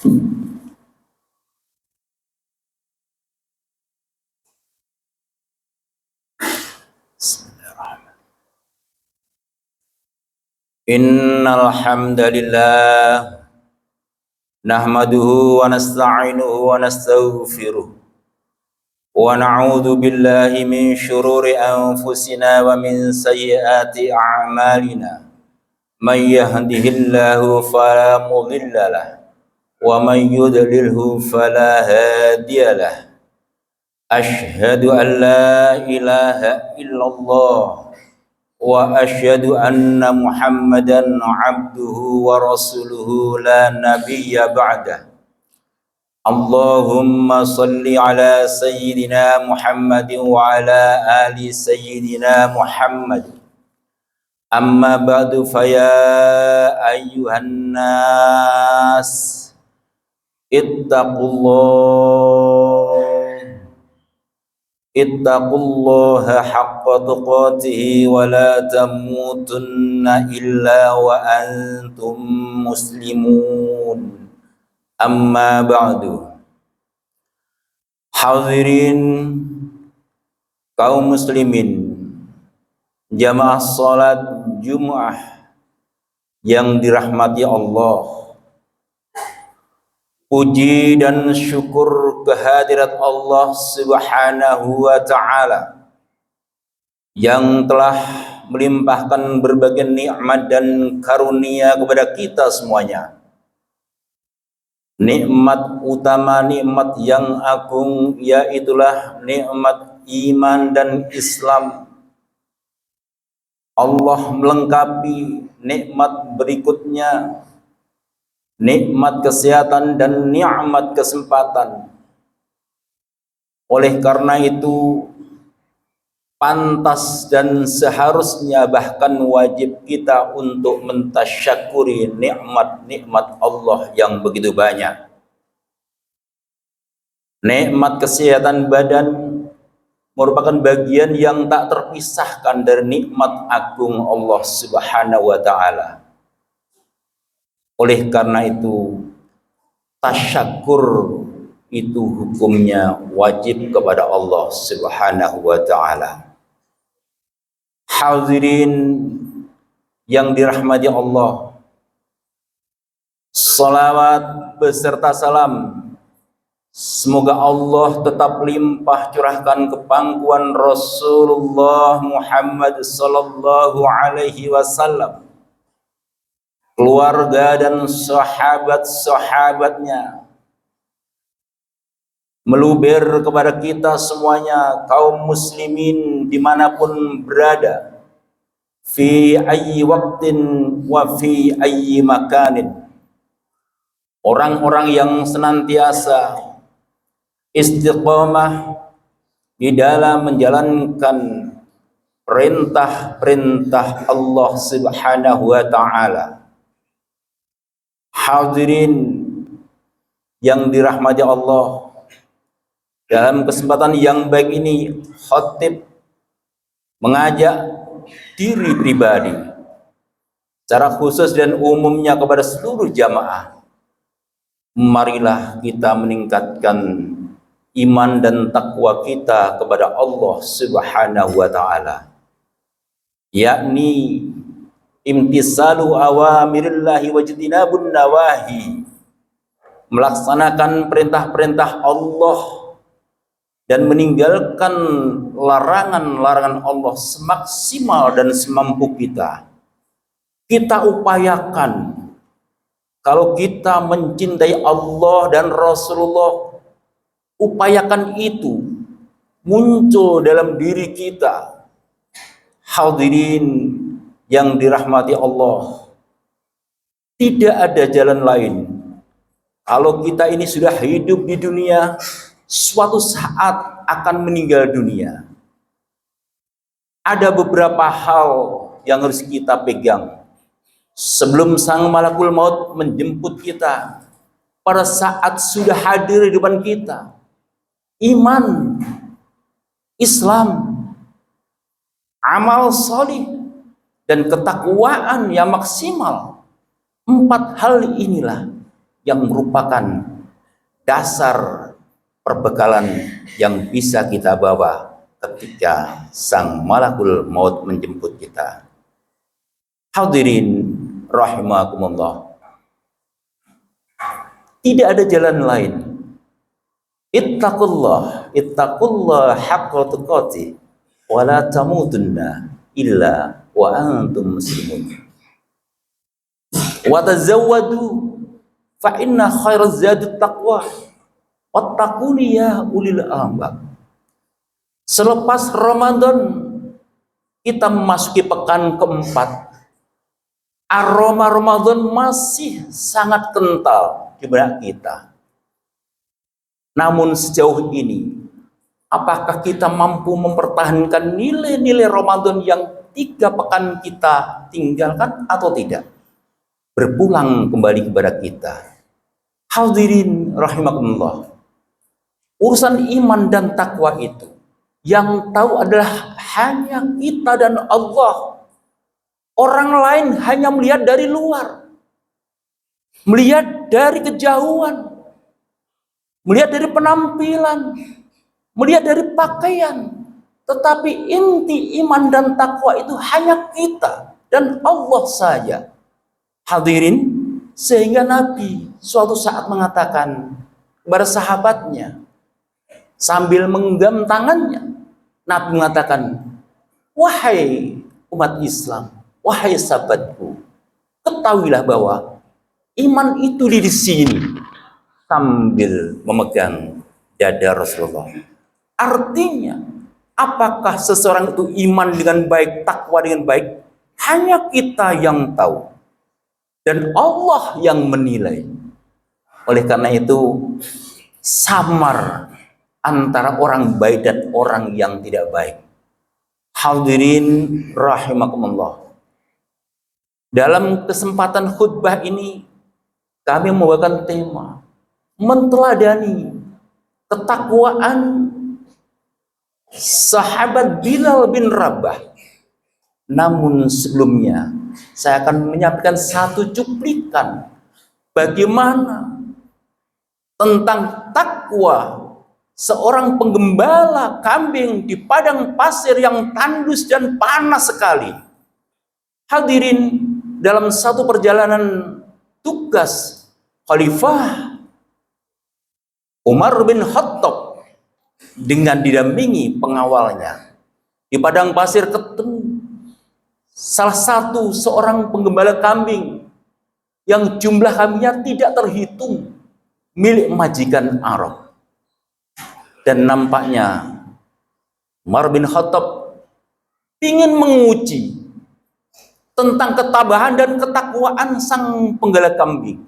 Innal hamdalillah nahmaduhu wa nasta'inuhu wa nastaghfiruh wa na'udzu billahi min shururi anfusina wa min sayyiati a'malina. May yahdihillahu fala mudilla lahu wa may yudlilhu fala hadiyalah. Asyhadu an la ilaha illallah wa asyhadu anna Muhammadan abduhu wa rasuluhu la nabiyya ba'dah. Allahumma salli ala sayyidina Muhammadin wa ala ali sayyidina Muhammad. Amma ba'du faya ayyuhan nas ittaqullaha haqqa tuqatih wa la tamutunna illa wa antum muslimun. Amma ba'du. Hadirin kaum muslimin, jamaah salat Jumat yang dirahmati Allah. Puji dan syukur kehadirat Allah Subhanahu wa ta'ala yang telah melimpahkan berbagai nikmat dan karunia kepada kita semuanya. Nikmat utama, nikmat yang agung, yaitulah nikmat iman dan Islam. Allah melengkapi nikmat berikutnya, nikmat kesehatan dan nikmat kesempatan. Oleh karena itu, pantas dan seharusnya bahkan wajib kita untuk mentasyakuri nikmat-nikmat Allah yang begitu banyak. Nikmat kesehatan badan merupakan bagian yang tak terpisahkan dari nikmat agung Allah Subhanahu wa ta'ala. Oleh karena itu, tasyakur itu hukumnya wajib kepada Allah Subhanahu wa ta'ala. Hadirin yang dirahmati Allah, salawat beserta salam semoga Allah tetap limpah curahkan ke pangkuan Rasulullah Muhammad sallallahu alaihi wasallam, keluarga dan sahabat-sahabatnya, meluber kepada kita semuanya kaum muslimin dimanapun berada, fi ayyi waqtin wa fi ayyi makanin. Orang-orang yang senantiasa istiqomah di dalam menjalankan perintah-perintah Allah Subhanahu wa ta'ala. Hadirin yang dirahmati Allah, dalam kesempatan yang baik ini khatib mengajak diri pribadi secara khusus dan umumnya kepada seluruh jamaah, marilah kita meningkatkan iman dan takwa kita kepada Allah Subhanahu wa ta'ala, yakni imtisalu awamirillahi wajtinabun nawahi, melaksanakan perintah-perintah Allah dan meninggalkan larangan-larangan Allah semaksimal dan semampu kita. Kita upayakan, kalau kita mencintai Allah dan Rasulullah, upayakan itu muncul dalam diri kita. Hadirin yang dirahmati Allah, tidak ada jalan lain. Kalau kita ini sudah hidup di dunia, suatu saat akan meninggal dunia. Ada beberapa hal yang harus kita pegang sebelum sang malakul maut menjemput kita, pada saat sudah hadir di depan kita. Iman, Islam, amal salih, dan ketakwaan yang maksimal. 4 hal inilah yang merupakan dasar perbekalan yang bisa kita bawa ketika sang malakul maut menjemput kita. Hadirin rahimakumullah, tidak ada jalan lain. Ittaqullah haqqa tuqatih wa la tamutunna illa wa antum muslimun. Wa tazawwadu fa inna khairaz zadi taqwa wattaquni ya ulil albab. Selepas Ramadan kita memasuki pekan keempat. Aroma Ramadan masih sangat kental di benak kita. Namun sejauh ini, apakah kita mampu mempertahankan nilai-nilai Ramadan yang 3 pekan kita tinggalkan atau tidak? Berpulang kembali kepada kita. Hadirin rahimakumullah, urusan iman dan takwa itu yang tahu adalah hanya kita dan Allah. Orang lain hanya melihat dari luar, melihat dari kejauhan, melihat dari penampilan, melihat dari pakaian. Tetapi inti iman dan takwa itu hanya kita dan Allah saja. Hadirin, sehingga Nabi suatu saat mengatakan kepada sahabatnya sambil menggenggam tangannya, Nabi mengatakan, wahai umat Islam, wahai sahabatku, ketahuilah bahwa iman itu di sini, sambil memegang dada Rasulullah. Artinya, apakah seseorang itu iman dengan baik, takwa dengan baik, hanya kita yang tahu dan Allah yang menilai. Oleh karena itu, samar antara orang baik dan orang yang tidak baik. Hadirin rahimakumullah, dalam kesempatan khutbah ini kami membawakan tema menteladani ketakwaan sahabat Bilal bin Rabah. Namun sebelumnya saya akan menyampaikan satu cuplikan bagaimana tentang takwa seorang penggembala kambing di padang pasir yang tandus dan panas sekali. Hadirin, dalam satu perjalanan tugas Khalifah Umar bin Khattab dengan didampingi pengawalnya di padang pasir, ketemu salah satu seorang penggembala kambing yang jumlah kambingnya tidak terhitung, milik majikan Arab. Dan nampaknya Umar bin Khattab ingin menguji tentang ketabahan dan ketakwaan sang penggembala kambing.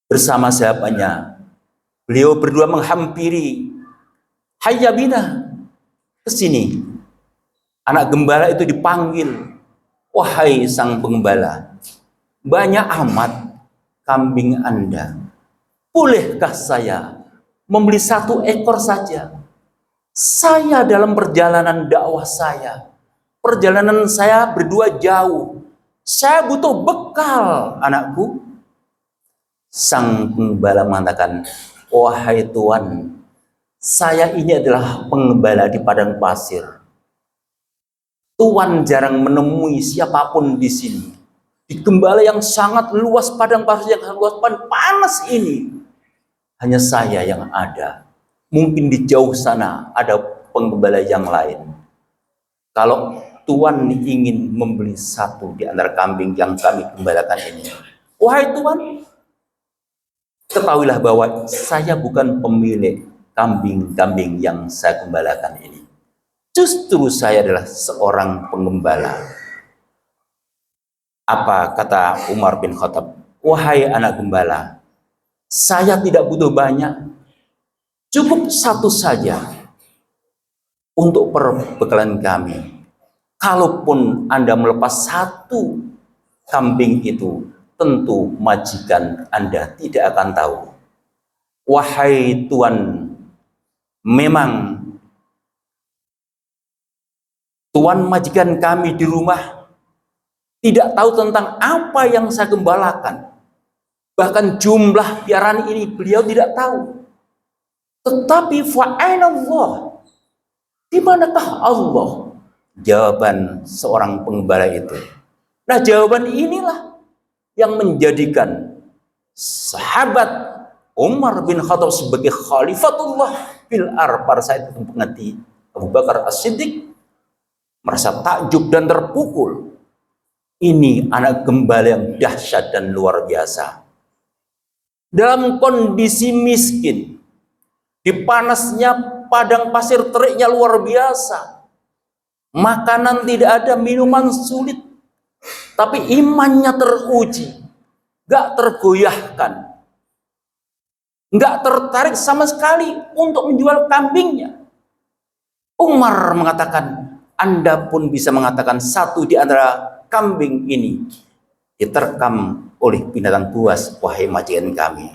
Bersama sahabatnya, beliau berdua menghampiri, hayya bina, kesini. Anak gembala itu dipanggil, wahai sang penggembala, banyak amat kambing Anda. Bolehkah saya membeli 1 ekor saja? Saya dalam perjalanan dakwah saya, perjalanan saya berdua jauh, saya butuh bekal, anakku. Sang penggembala mengatakan, wahai Tuan, saya ini adalah penggembala di padang pasir. Tuan jarang menemui siapapun di sini. Di gembala yang sangat luas, padang pasir yang sangat luas, panas ini, hanya saya yang ada. Mungkin di jauh sana ada penggembala yang lain. Kalau Tuan ingin membeli 1 di antara kambing yang kami gembalakan ini, wahai Tuan, ketahuilah bahwa saya bukan pemilik kambing-kambing yang saya gembalakan ini. Justru saya adalah seorang penggembala. Apa kata Umar bin Khattab? Wahai anak gembala, saya tidak butuh banyak, cukup 1 saja untuk perbekalan kami. Kalaupun Anda melepas 1 kambing itu, tentu majikan Anda tidak akan tahu. Wahai Tuan, memang Tuan majikan kami di rumah tidak tahu tentang apa yang saya gembalakan. Bahkan jumlah piaraan ini beliau tidak tahu. Tetapi fa'ainallah, di manakah Allah? Jawaban seorang penggembala itu. Nah, jawaban inilah yang menjadikan sahabat Umar bin Khattab sebagai khalifatullah fil ar pada saat itu mengganti Abu Bakar As-Siddiq merasa takjub dan terpukul. Ini anak gembala yang dahsyat dan luar biasa. Dalam kondisi miskin, di panasnya padang pasir teriknya luar biasa, makanan tidak ada, minuman sulit, tapi imannya teruji, gak tergoyahkan, gak tertarik sama sekali untuk menjual kambingnya. Umar mengatakan, Anda pun bisa mengatakan satu di antara kambing ini diterkam oleh binatang buas, wahai majikan kami.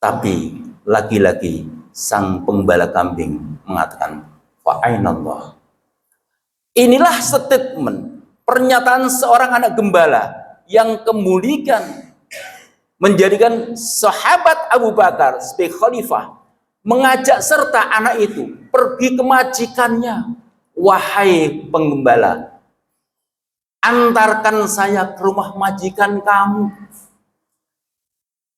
Tapi lagi-lagi sang penggembala kambing mengatakan, fa'ainallah. Inilah statement, pernyataan seorang anak gembala yang kemudian menjadikan sahabat Abu Bakar sebagai khalifah mengajak serta anak itu pergi ke majikannya. Wahai penggembala, antarkan saya ke rumah majikan kamu.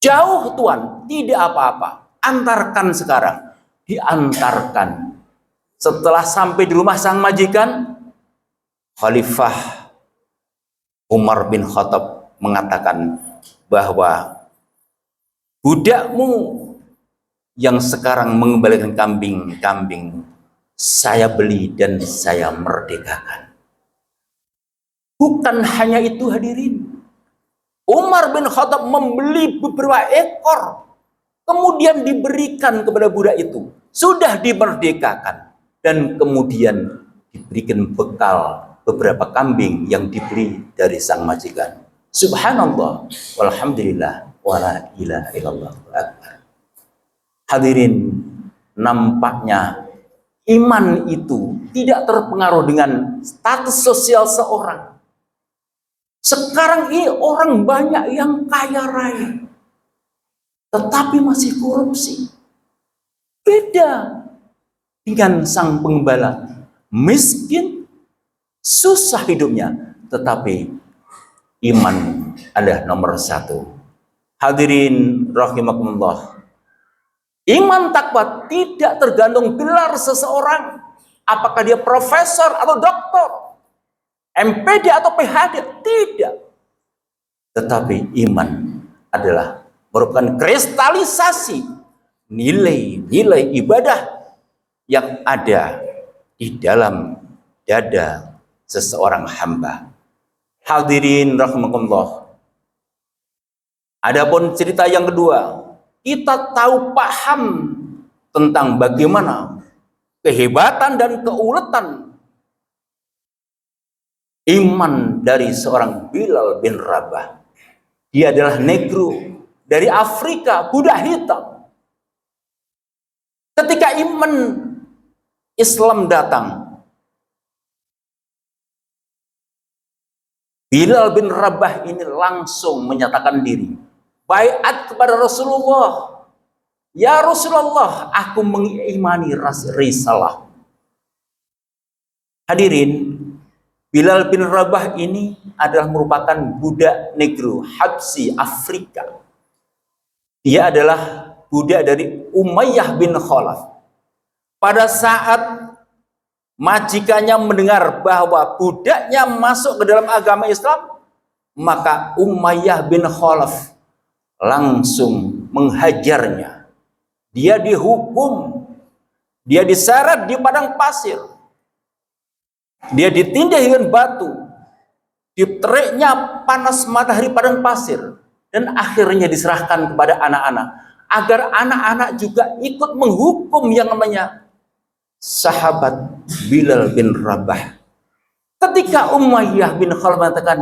Jauh Tuan, tidak apa-apa, antarkan sekarang. Diantarkan. Setelah sampai di rumah sang majikan, Khalifah Umar bin Khattab mengatakan bahwa budakmu yang sekarang mengembalikan kambing-kambing saya beli dan saya merdekakan. Bukan hanya itu hadirin, Umar bin Khattab membeli beberapa ekor, kemudian diberikan kepada budak itu, sudah dimerdekakan, dan kemudian diberikan bekal beberapa kambing yang dibeli dari sang majikan. Subhanallah, walhamdulillah, wala ilaha illallah. Hadirin, nampaknya iman itu tidak terpengaruh dengan status sosial seorang. Sekarang ini orang banyak yang kaya raya, tetapi masih korupsi. Beda dengan sang penggembala, miskin, susah hidupnya, tetapi iman adalah nomor satu. Hadirin rahimakumullah, iman takwa tidak tergantung gelar seseorang, apakah dia profesor atau doktor, MPD atau PhD, tidak. Tetapi iman adalah merupakan kristalisasi nilai-nilai ibadah yang ada di dalam dada seseorang hamba. Hadirin rahimakumullah. Adapun cerita yang kedua, kita tahu paham tentang bagaimana kehebatan dan keuletan iman dari seorang Bilal bin Rabah. Dia adalah negro dari Afrika, budak hitam. Ketika iman Islam datang, Bilal bin Rabah ini langsung menyatakan diri, baiat kepada Rasulullah. Ya Rasulullah, aku mengimani risalah. Hadirin, Bilal bin Rabah ini adalah merupakan budak negro Habsi Afrika. Dia adalah budak dari Umayyah bin Khalaf. Pada saat majikannya mendengar bahwa budaknya masuk ke dalam agama Islam, maka Umayyah bin Khalaf langsung menghajarnya. Dia dihukum, dia diseret di padang pasir, dia ditindih dengan batu, diteriknya panas matahari padang pasir, dan akhirnya diserahkan kepada anak-anak agar anak-anak juga ikut menghukum yang namanya sahabat Bilal bin Rabah. Ketika Umayyah bin Khalaf mengatakan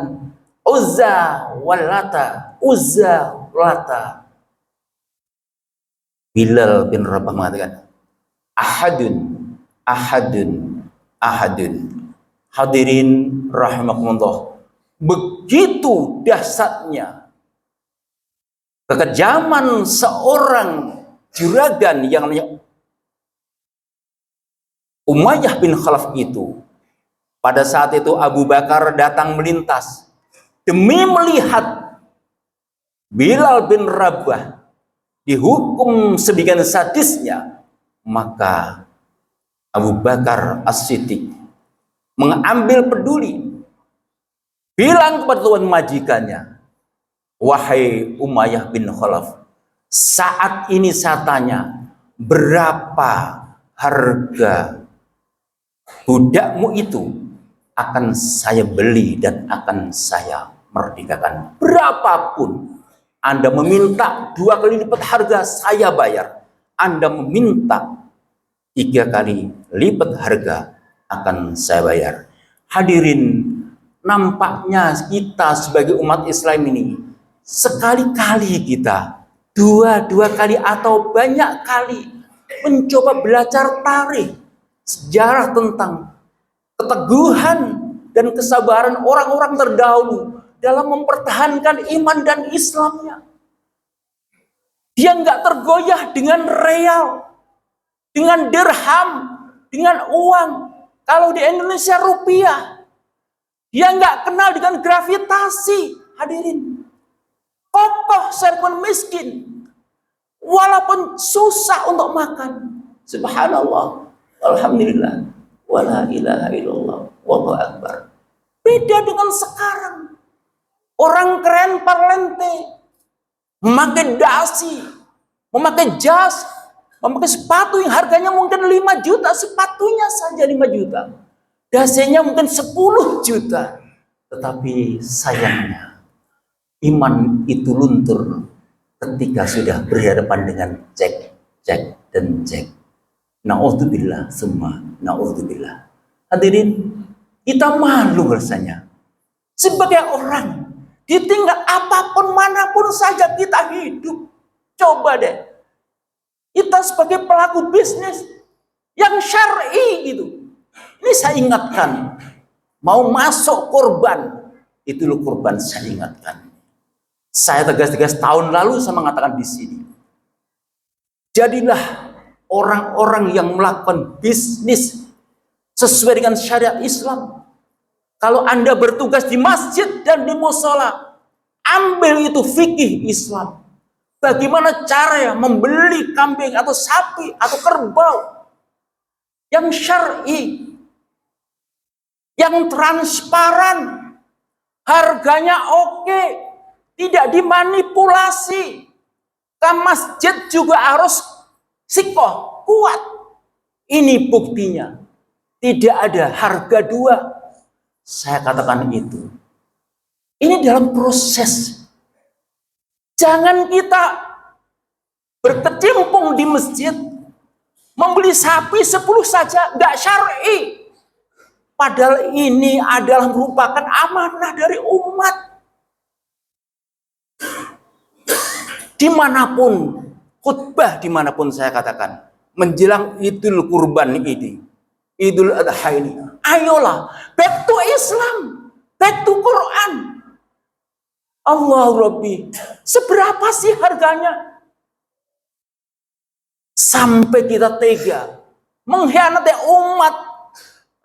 Uzza walata, Uzza walata, Bilal bin Rabah mengatakan ahadun, ahadun, ahadun. Hadirin rahimakumullah, begitu dahsyatnya kekejaman seorang juragan yang namanya Umayyah bin Khalaf itu. Pada saat itu Abu Bakar datang melintas demi melihat Bilal bin Rabah dihukum sedemikian sadisnya, maka Abu Bakar As-Siddiq mengambil peduli, bilang kepada tuan majikannya, wahai Umayyah bin Khalaf, saat ini saya tanya, berapa harga budakmu itu? Akan saya beli dan akan saya merdekakan. Berapapun. Anda meminta 2 kali lipat harga, saya bayar. Anda meminta 3 kali lipat harga, akan saya bayar. Hadirin, nampaknya kita sebagai umat Islam ini, sekali-kali kita, dua kali atau banyak kali mencoba belajar tarikh, sejarah tentang keteguhan dan kesabaran orang-orang terdahulu dalam mempertahankan iman dan Islamnya. Dia nggak tergoyah dengan real, dengan dirham, dengan uang. Kalau di Indonesia rupiah. Dia nggak kenal dengan gravitasi. Hadirin, kokoh serpun miskin, walaupun susah untuk makan. Subhanallah, alhamdulillah, wala ilaha illallah, wallahu akbar. Beda dengan sekarang. Orang keren parlente, memakai dasi, memakai jas, memakai sepatu yang harganya mungkin 5 juta, sepatunya saja 5 juta. Dasinya mungkin 10 juta. Tetapi sayangnya, iman itu luntur ketika sudah berhadapan dengan cek, dan cek. Na'udzubillah, semua na'udzubillah. Hadirin, kita malu rasanya sebagai orang di tingkat apapun manapun saja kita hidup. Coba deh, kita sebagai pelaku bisnis yang syar'i gitu. Ini saya ingatkan, mau masuk korban, itu loh korban, saya ingatkan. Saya tegas-tegas tahun lalu saya mengatakan di sini, jadilah orang-orang yang melakukan bisnis sesuai dengan syariat Islam. Kalau Anda bertugas di masjid dan di musola, ambil itu fikih Islam. Bagaimana cara membeli kambing atau sapi atau kerbau yang syar'i, yang transparan, harganya oke, tidak dimanipulasi. Ke masjid juga harus sikoh, kuat. Ini buktinya. Tidak ada harga dua. Saya katakan itu. Ini dalam proses. Jangan kita berkecimpung di masjid, membeli sapi 10 saja, nggak syar'i. Padahal ini adalah merupakan amanah dari umat. Dimanapun, khutbah dimanapun saya katakan, menjelang Idul Kurban ini, Idul Adha ini, ayolah, back to Islam, back to Quran. Allah Rabbi, seberapa sih harganya? Sampai kita tega mengkhianati umat,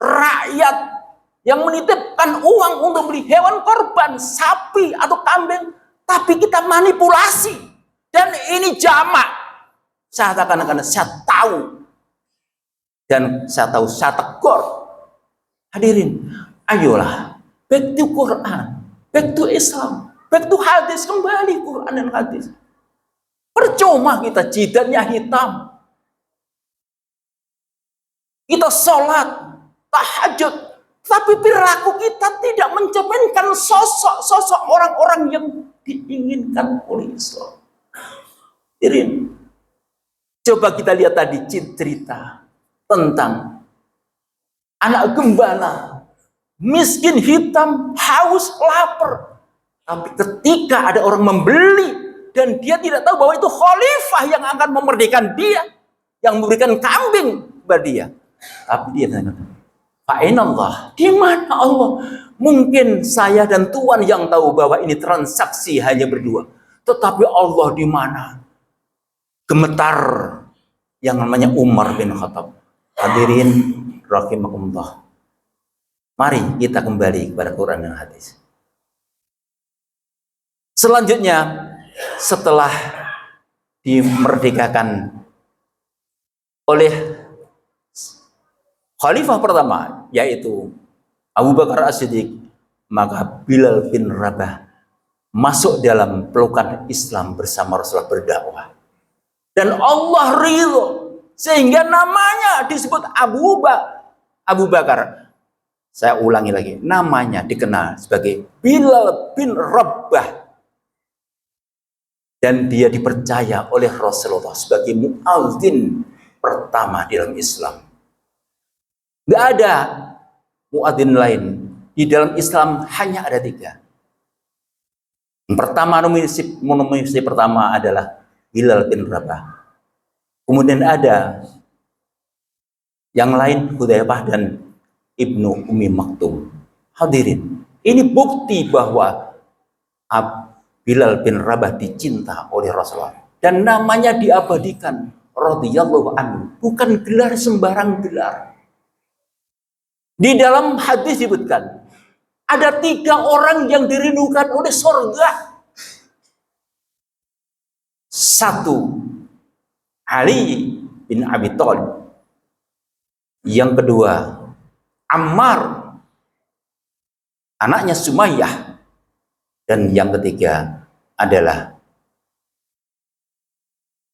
rakyat yang menitipkan uang untuk beli hewan korban, sapi atau kambing, tapi kita manipulasi. Dan ini jamak. Saya katakan karena saya tahu. Dan saya tahu, saya tegur. Hadirin, ayolah, back to Quran, back to Islam, back to hadis, kembali Quran dan hadis. Percuma kita jidatnya hitam. Kita sholat, tahajud, tapi perilaku kita tidak mencerminkan sosok orang-orang yang diinginkan oleh Islam. Hadirin, coba kita lihat tadi cerita tentang anak gembala, miskin, hitam, haus, lapar. Tapi ketika ada orang membeli dan dia tidak tahu bahwa itu khalifah yang akan memerdekakan dia, yang memberikan kambing kepada dia, tapi dia mengatakan, fa'inallah, di mana Allah? Mungkin saya dan Tuhan yang tahu bahwa ini transaksi hanya berdua. Tetapi Allah di mana? Gemetar yang namanya Umar bin Khattab. Hadirin rahimakumullah. Mari kita kembali kepada Quran dan hadis. Selanjutnya, setelah dimerdekakan oleh khalifah pertama, yaitu Abu Bakar As-Siddiq, maka Bilal bin Rabah masuk dalam pelukan Islam bersama Rasulullah berdakwah. Dan Allah ridho sehingga namanya disebut Abu Bakar. Saya ulangi lagi, namanya dikenal sebagai Bilal bin Rabah. Dan dia dipercaya oleh Rasulullah sebagai muadzin pertama di dalam Islam. Tidak ada muadzin lain. Di dalam Islam hanya ada 3. Yang pertama, nominasi pertama adalah Bilal bin Rabah. Kemudian ada yang lain, Hudzaifah dan Ibnu Ummi Maktum. Hadirin, ini bukti bahwa Bilal bin Rabah dicinta oleh Rasulullah dan namanya diabadikan radhiyallahu anhu, bukan gelar sembarang gelar. Di dalam hadis disebutkan ada 3 orang yang dirindukan oleh surga. 1, Ali bin Abi Thalib. Yang kedua, Ammar, anaknya Sumayyah. Dan yang ketiga adalah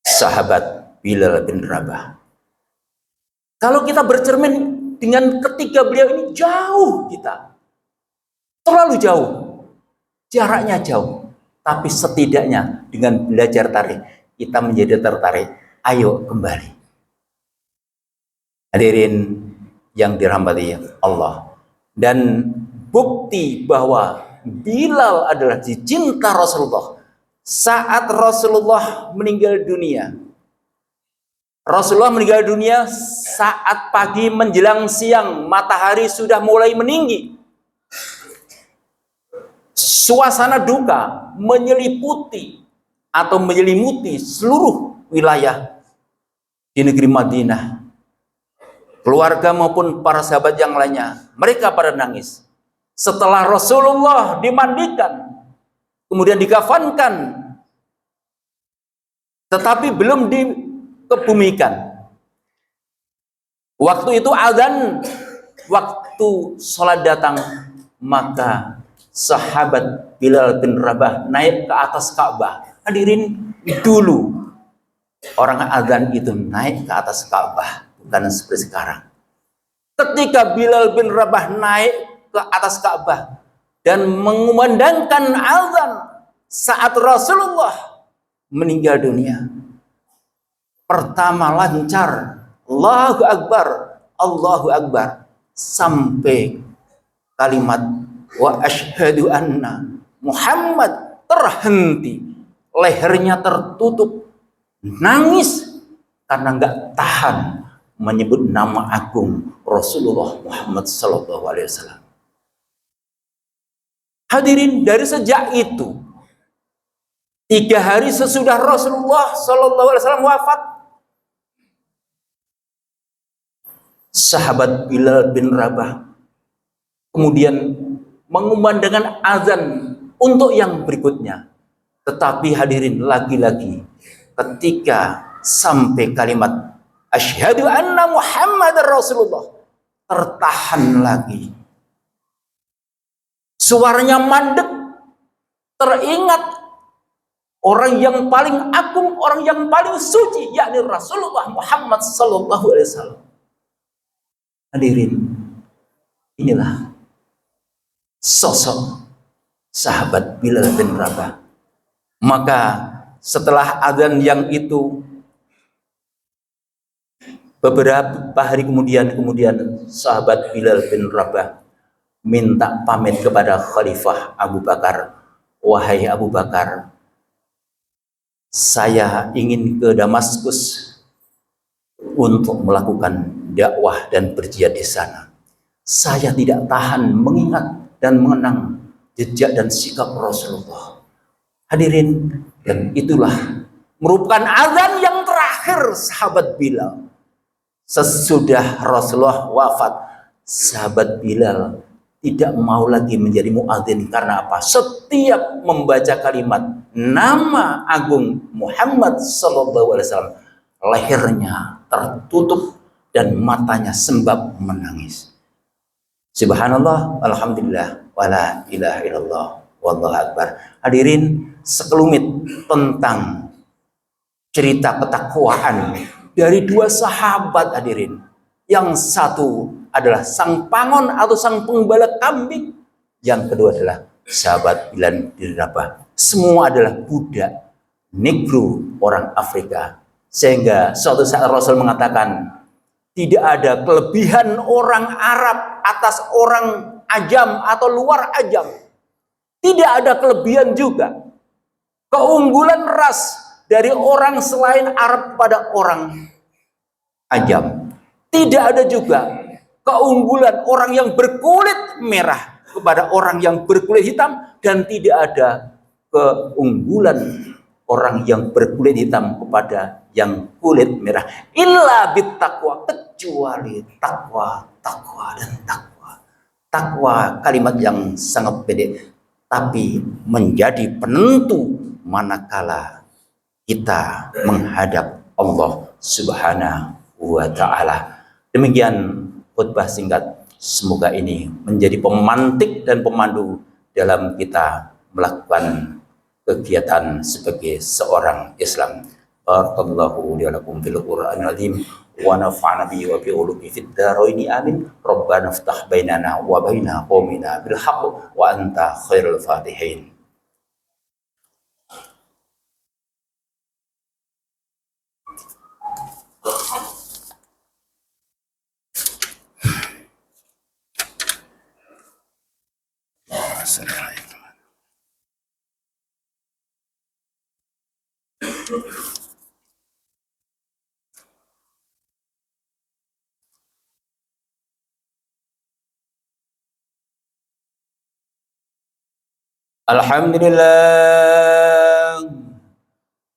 sahabat Bilal bin Rabah. Kalau kita bercermin dengan ketiga beliau ini, jauh kita. Terlalu jauh. Jaraknya jauh. Tapi setidaknya dengan belajar tarikh, kita menjadi tertarik. Ayo kembali. Hadirin yang dirahmati Allah. Dan bukti bahwa Bilal adalah dicinta Rasulullah saat Rasulullah meninggal dunia. Rasulullah meninggal dunia saat pagi menjelang siang, matahari sudah mulai meninggi. Suasana duka menyelimuti seluruh wilayah di negeri Madinah. Keluarga maupun para sahabat yang lainnya, mereka pada nangis. Setelah Rasulullah dimandikan, kemudian dikafankan, tetapi belum dikebumikan. Waktu itu azan, waktu sholat datang, maka sahabat Bilal bin Rabah naik ke atas Ka'bah. Hadirin, dulu orang azan itu naik ke atas Ka'bah, bukan seperti sekarang. Ketika Bilal bin Rabah naik ke atas Ka'bah dan mengumandangkan azan saat Rasulullah meninggal dunia, pertama lancar Allahu Akbar, Allahu Akbar, sampai kalimat wa asyhadu anna Muhammad terhenti, lehernya tertutup, nangis karena nggak tahan menyebut nama agung Rasulullah Muhammad sallallahu alaihi wasallam. Hadirin, dari sejak itu 3 hari sesudah Rasulullah sallallahu alaihi wasallam wafat, sahabat Bilal bin Rabah kemudian mengumandangkan azan untuk yang berikutnya. Tetapi hadirin, lagi-lagi ketika sampai kalimat asyhadu anna Muhammadar Rasulullah, tertahan lagi. Suaranya mandek. Teringat orang yang paling agung, orang yang paling suci, yakni Rasulullah Muhammad sallallahu alaihi wasallam. Hadirin, inilah sosok sahabat Bilal bin Rabah. Maka setelah azan yang itu, beberapa hari kemudian sahabat Bilal bin Rabah minta pamit kepada Khalifah Abu Bakar. Wahai Abu Bakar, saya ingin ke Damaskus untuk melakukan dakwah dan berjihad di sana. Saya tidak tahan mengingat dan mengenang jejak dan sikap Rasulullah. Hadirin, Dan itulah merupakan azan yang terakhir sahabat Bilal. Sesudah Rasulullah wafat, sahabat Bilal tidak mau lagi menjadi muadzin. Karena apa? Setiap membaca kalimat nama agung Muhammad SAW, lehernya tertutup dan matanya sembab menangis. Subhanallah, alhamdulillah, wala ilaha illallah, wallahu akbar. Hadirin, sekelumit tentang cerita ketakwaan dari dua sahabat, hadirin. Yang satu adalah sang pangon atau sang penggembala kambing. Yang kedua adalah sahabat Bilal bin Rabah. Semua adalah budak negro orang Afrika. Sehingga suatu saat Rasul mengatakan, tidak ada kelebihan orang Arab atas orang ajam atau luar ajam. Tidak ada kelebihan juga keunggulan ras dari orang selain Arab pada orang ajam. Tidak ada juga keunggulan orang yang berkulit merah kepada orang yang berkulit hitam, dan tidak ada keunggulan orang yang berkulit hitam kepada yang kulit merah. Illa bittaqwa, kecuali takwa, takwa dan takwa. Takwa kalimat yang sangat pendek, tapi menjadi penentu manakala kita menghadap Allah Subhanahu wa Ta'ala. Demikian khutbah singkat. Semoga ini menjadi pemantik dan pemandu dalam kita melakukan kegiatan sebagai seorang Islam. Barakallahu li wa lakum fil Qur'anil azim wa nafa'ana bihi wa bi ulumi fid dharaini amin. Rabbana iftah bainana wa baina qaumina bil haqq wa anta khairul fatihin. Alhamdulillah,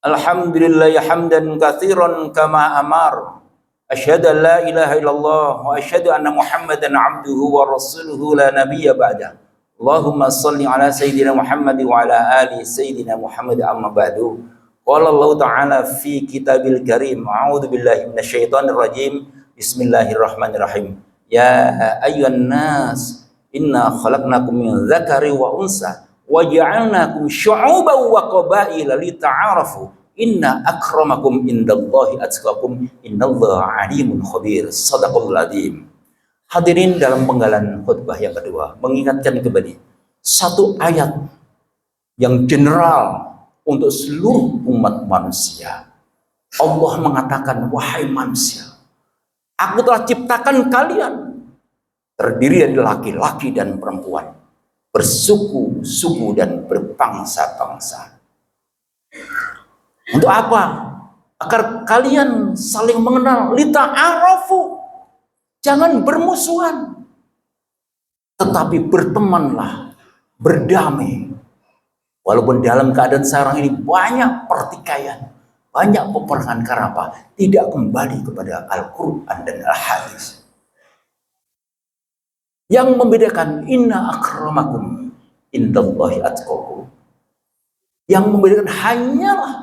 alhamdulillah hamdan katsiran kama amar. Asyhadu an la ilaha illallah wa asyhadu anna Muhammadan abduhu wa rasuluhu la nabiyya ba'da. Allahumma salli ala sayyidina Muhammad wa ala ali sayyidina Muhammad, amma ba'du. Qala Allah Ta'ala fi kitabil karim, a'udzu billahi minasyaitonir rajim. Bismillahirrahmanirrahim. Ya ayyuhan nas, inna khalaqnakum min dzakari wa unsa wa ja'alnakum syu'uban wa qabaila lita'arafu. Inna akramakum indallahi atqakum innallaha alimun khabir. Shadaqallahul adzim. Hadirin, dalam penggalan khutbah yang kedua, mengingatkan kembali satu ayat yang general untuk seluruh umat manusia. Allah mengatakan, wahai manusia, aku telah ciptakan kalian terdiri dari laki-laki dan perempuan, bersuku-suku dan berbangsa-bangsa. Untuk apa? Agar kalian saling mengenal. Lita'arafu, jangan bermusuhan, tetapi bertemanlah, berdamai. Walaupun dalam keadaan sekarang ini banyak pertikaian, banyak peperangan. Karena apa? Tidak kembali kepada Al-Quran dan Al-Hadis. Yang membedakan, inna akramakum indallahi atqakum. Yang membedakan hanyalah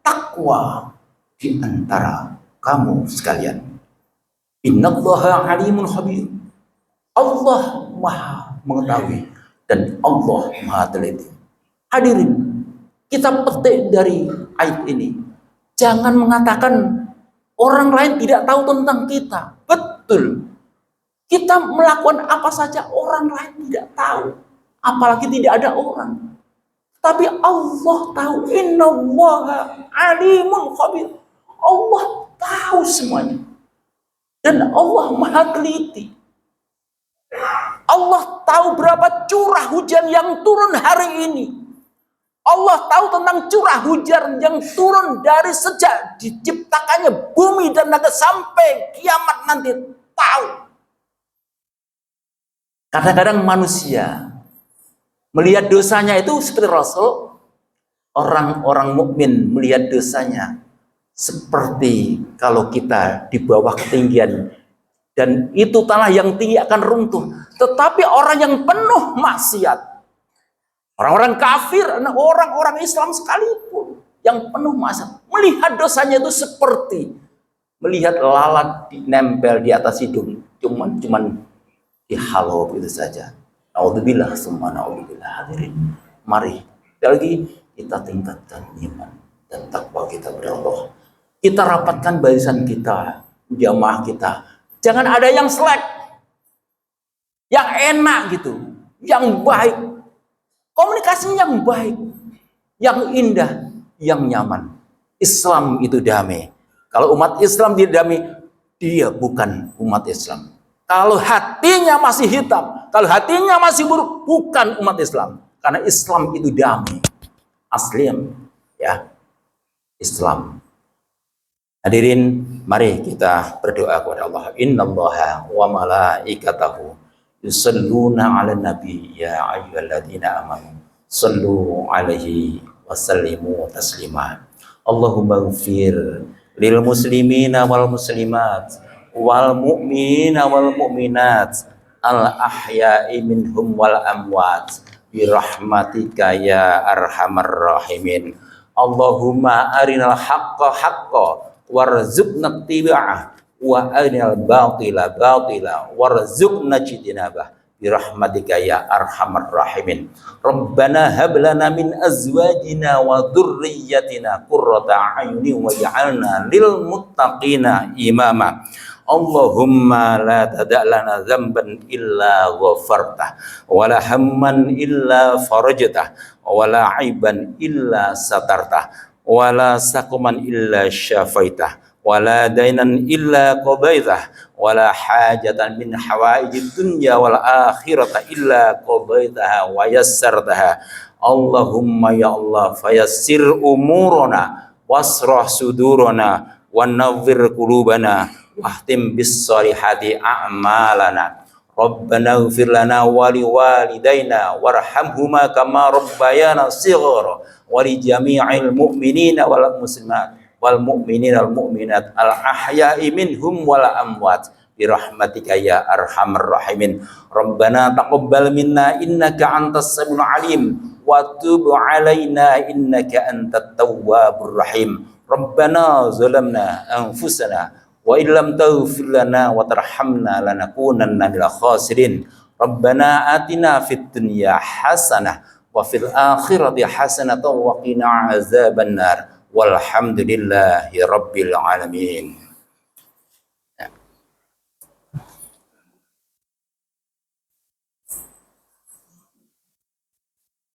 takwa di antara kamu sekalian. Innallaha alimun khabir. Allah maha mengetahui dan Allah maha teliti. Hadirin, kita petik dari ayat ini, jangan mengatakan orang lain tidak tahu tentang kita. Betul, kita melakukan apa saja orang lain tidak tahu, apalagi tidak ada orang. Tapi Allah tahu. Innallaha alimun khabir. Allah tahu semuanya. Dan Allah maha teliti. Allah tahu berapa curah hujan yang turun hari ini. Allah tahu tentang curah hujan yang turun dari sejak diciptakannya bumi dan langit sampai kiamat nanti. Tahu. Kadang-kadang manusia melihat dosanya itu seperti Rasul, orang-orang mukmin melihat dosanya seperti kalau kita di bawah ketinggian, dan itu tanah yang tinggi akan runtuh. Tetapi orang yang penuh maksiat, orang-orang kafir, orang-orang Islam sekalipun yang penuh maksiat, melihat dosanya itu seperti melihat lalat nempel di atas hidung, cuman dihalau begitu saja. Naudzubillah, summa naudzubillah. Hadirin, mari lagi kita tingkatkan iman dan takwa kita kepada Allah. Kita rapatkan barisan kita, jamaah kita. Jangan ada yang slack, yang enak gitu, yang baik, komunikasinya yang baik, yang indah, yang nyaman. Islam itu damai. Kalau umat Islam tidak damai, dia bukan umat Islam. Kalau hatinya masih hitam, kalau hatinya masih buruk, bukan umat Islam. Karena Islam itu damai. Aslim, ya, Islam. Hadirin, mari kita berdoa kepada Allah. Innallaha wa malaikatahu yusalluna 'alan nabi ya ayyuhalladzina amanu sallu 'alaihi wa sallimu taslima. Allahumma ighfir lil muslimina wal muslimat wal mu'minina wal mu'minat al ahya'i minhum wal amwat bi rahmatika ya arhamar rahimin. Allahumma arinal haqqa haqqa warzuqna ittiba'ah wa arinal batila batila warzuqna ijtinabah bi rahmatika ya arhamar rahimin. Rabbana hab lana min azwajina wa dhurriyyatina qurrata a'yunin waj'alna lil muttaqina imama. Allahumma la tada' lana dzamban illa ghafartah wa la hamman illa farajtah wa la aiban illa satartah wa la saquman illa syafaitah wa la dainan illa qadaitah wa la hajatan min hawaijid dunya wal akhirata illa qadaitaha wa yassartaha. Allahumma ya Allah fayassir umurana wasrah sudurana wa nawwir qulubana wahtim bis solihati a'malana. Rabbana ighfir lana wa liwalidayna warhamhuma kama rabbayana shighara wa li jami'il mu'minina wal muslimat wal mu'minina wal mu'minat al ahya'i minhum wal amwat bi rahmatika ya arhamar rahimin. Rabbana taqabbal minna innaka antas samiul alim wa tub alaina innaka antat tawwabur rahim. Rabbana zalamna anfusana wa illam taghfir lana wa tarhamna lanakunanna minal khasirin. Rabbana atina fid dunya hasanah wa fil akhirati hasanah wa qina azabannar. Walhamdulillahi rabbil alamin.